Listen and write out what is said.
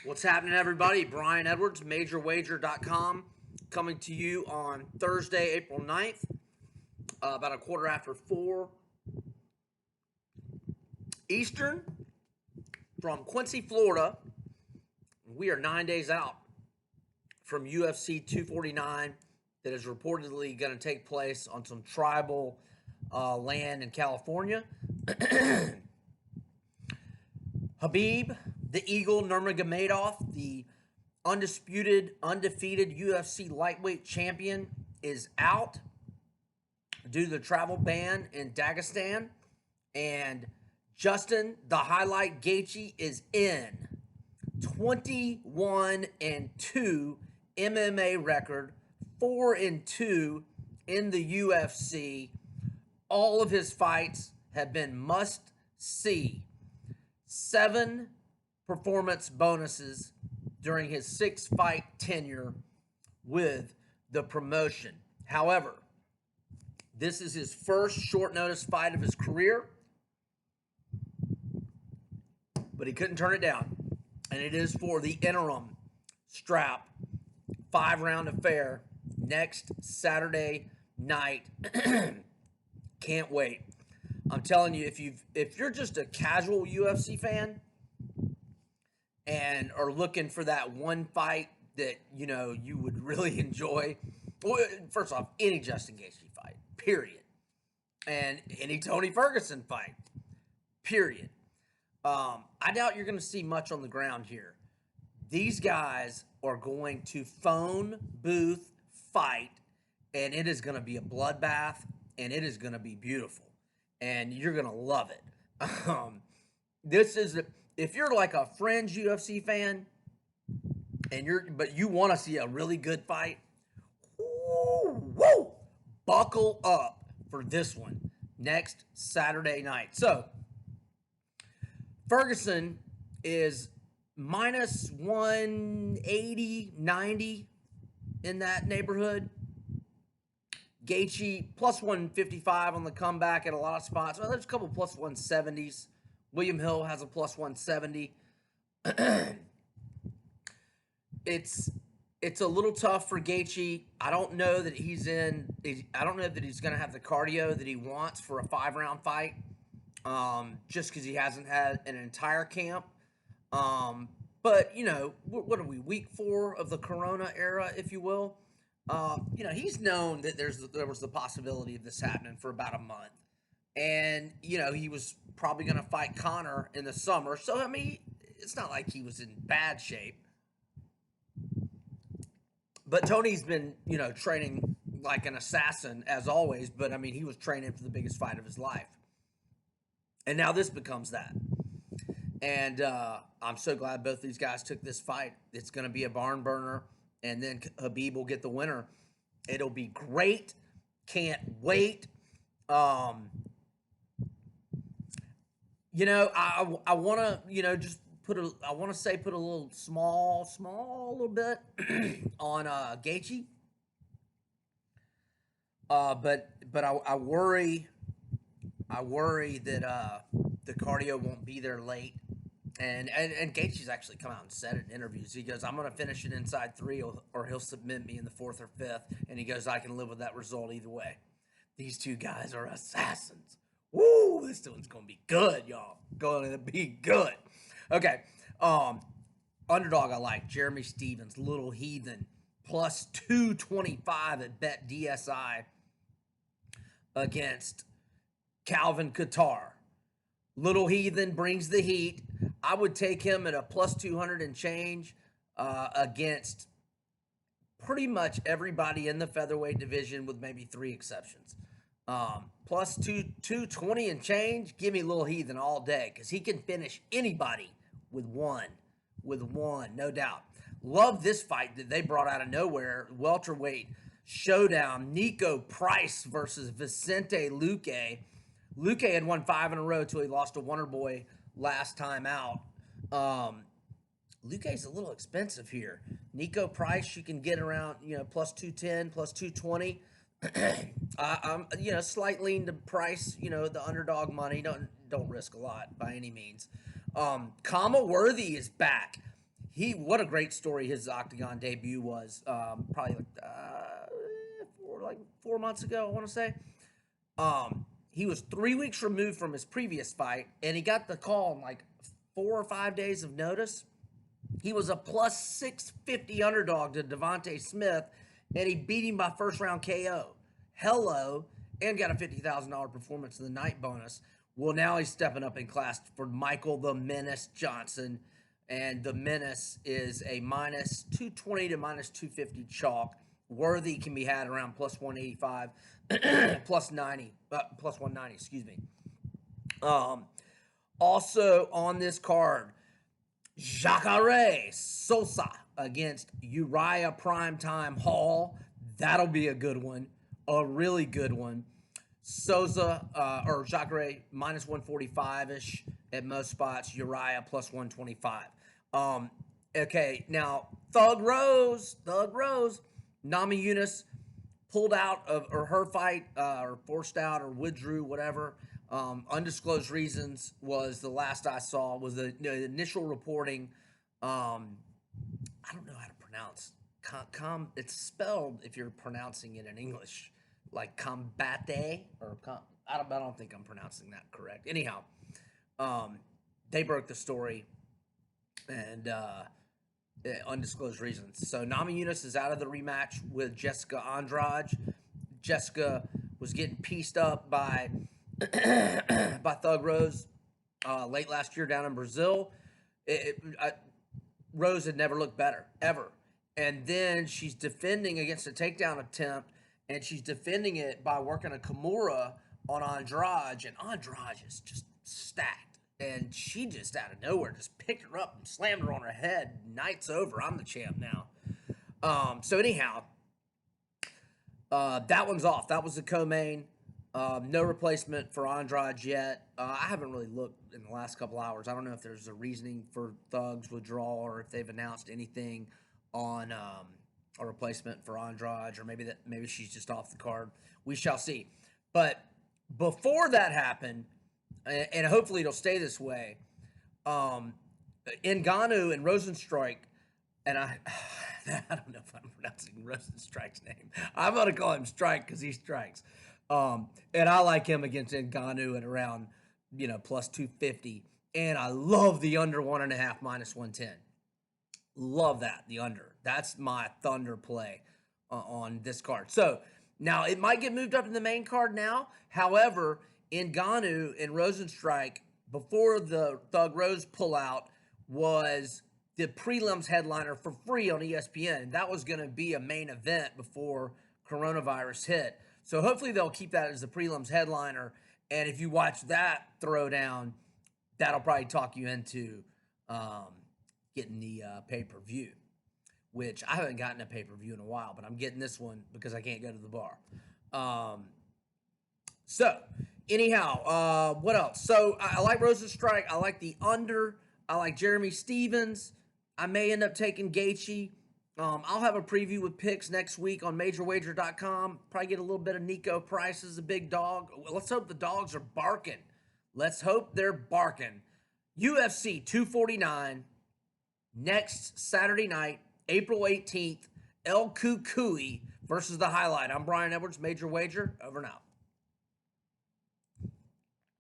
What's happening, everybody? Brian Edwards, MajorWager.com, coming to you on Thursday, April 9th, about a quarter after 4 Eastern, from Quincy, Florida. We are 9 days out from UFC 249 that is reportedly going to take place on some tribal land in California. Khabib The Eagle Nurmagomedov, the undefeated UFC lightweight champion, is out due to the travel ban in Dagastan. And Justin, the Highlight Gaethje, is in. 21-2 MMA record, 4-2 in the UFC. All of his fights have been must-see. 7 performance bonuses during his 6-fight tenure with the promotion. However, this is his first short notice fight of his career, but he couldn't turn it down. And it is for the interim strap 5-round affair next Saturday night. Can't wait. I'm telling you, if you're just a casual UFC fan and are looking for that one fight that you would really enjoy, well, first off, any Justin Gaethje fight, period, and any Tony Ferguson fight, period. I doubt you're going to see much on the ground here. These guys are going to phone booth fight, and it is going to be a bloodbath, and it is going to be beautiful. And you're going to love it. This is, if you're like a fringe UFC fan, but you want to see a really good fight, woo, buckle up for this one next Saturday night. So, Ferguson is minus 180, 90 in that neighborhood. Gaethje plus 155 on the comeback at a lot of spots. Well, there's a couple plus 170s. William Hill has a plus 170. It's a little tough for Gaethje. I don't know that he's going to have the cardio that he wants for a 5-round fight. Just because he hasn't had an entire camp. But what are we, week 4 of the Corona era, if you will? He's known that there was the possibility of this happening for about a month. And, he was probably going to fight Conor in the summer. So, I mean, it's not like he was in bad shape. But Tony's been, training like an assassin, as always. But, I mean, he was training for the biggest fight of his life. And now this becomes that. And I'm so glad both these guys took this fight. It's going to be a barn burner. And then Khabib will get the winner. It'll be great. Can't wait. I want to, just put a little small little bit on Gaethje. But I worry that the cardio won't be there late. And Gaethje's actually come out and said it in interviews. He goes, I'm going to finish it inside 3 or he'll submit me in the 4th or 5th. And he goes, I can live with that result either way. These two guys are assassins. Woo! This one's going to be good, y'all. Going to be good. Okay. Underdog I like. Jeremy Stevens, Little Heathen, plus 225 at Bet DSI against Calvin Kattar. Little Heathen brings the heat. I would take him at a plus 200 and change against pretty much everybody in the featherweight division with maybe 3 exceptions. Plus 220 and change, give me Little Heathen all day because he can finish anybody with one, no doubt. Love this fight that they brought out of nowhere, welterweight showdown, Niko Price versus Vicente Luque. Luque had won 5 in a row till he lost to Wonderboy last time out. Luque's a little expensive here. Niko Price, you can get around, plus 210, plus 220. I'm, slight lean to Price, the underdog money. Don't risk a lot by any means. Kama Worthy is back. what a great story his octagon debut was. Probably like 4 months ago, I want to say. He was 3 weeks removed from his previous fight, and he got the call in like 4 or 5 days of notice. He was a plus 650 underdog to Devontae Smith, and he beat him by first round KO. Hello, and got a $50,000 performance in the night bonus. Well, now he's stepping up in class for Michael the Menace Johnson, and the Menace is a minus 220 to minus 250 chalk. Worthy can be had around plus 185, plus 90, plus 190, excuse me. Also on this card, Jacare Sosa against Uriah Primetime Hall. That'll be a good one, a really good one. Sosa or Jacare minus 145-ish at most spots. Uriah plus 125. Okay, now Thug Rose, Namajunas pulled out of her fight or forced out or withdrew, whatever. Undisclosed reasons was the last I saw, was the initial reporting. I don't know how to pronounce it's spelled, if you're pronouncing it in English, like combate or I don't think I'm pronouncing that correct. Anyhow, they broke the story and undisclosed reasons. So Namajunas is out of the rematch with Jessica Andrade. Jessica was getting pieced up by by Thug Rose late last year down in Brazil. Rose had never looked better, ever. And then she's defending against a takedown attempt, and she's defending it by working a Kimura on Andrade, and Andrade is just stacked. And she just out of nowhere just picked her up and slammed her on her head. Night's over. I'm the champ now. So anyhow, that one's off. That was the co-main. No replacement for Andrade yet. I haven't really looked in the last couple hours. I don't know if there's a reasoning for Thug's withdrawal or if they've announced anything on a replacement for Andrade, or maybe she's just off the card. We shall see. But before that happened, and hopefully it'll stay this way, Ngannou and Rosenstrike, and I don't know if I'm pronouncing Rosenstrike's name. I'm going to call him Strike because he strikes. And I like him against Ngannou at around, plus 250. And I love the under 1.5 minus 110. Love that, the under. That's my thunder play on this card. So now it might get moved up in the main card now. However, Ngannou and Rosenstrike, before the Thug Rose pullout, was the prelims headliner for free on ESPN. That was going to be a main event before coronavirus hit. So hopefully they'll keep that as the prelims headliner. And if you watch that throwdown, that'll probably talk you into getting the pay-per-view, which I haven't gotten a pay-per-view in a while, but I'm getting this one because I can't go to the bar. So anyhow, what else? So I like Rosenstrike. I like the under. I like Jeremy Stevens. I may end up taking Gaethje. I'll have a preview with picks next week on MajorWager.com. Probably get a little bit of Niko Price as a big dog. Let's hope the dogs are barking. Let's hope they're barking. UFC 249 next Saturday night, April 18th. El Cucuy versus the Highlight. I'm Brian Edwards, Major Wager. Over and out.